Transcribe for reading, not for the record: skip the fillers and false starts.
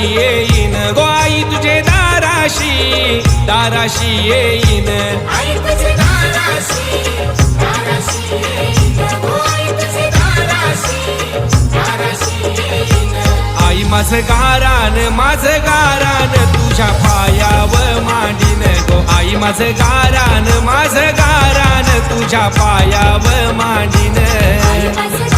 येईन गो आई तुझे दाराशी दाराशी येईन आई तुझे दाराशी येईन गो आई तुझे दाराशी येईन आई माझं गारान तुझ्या पायावर मांडीन गो आई माझं गारान तुझ्या पायावर मांडीन आई माझं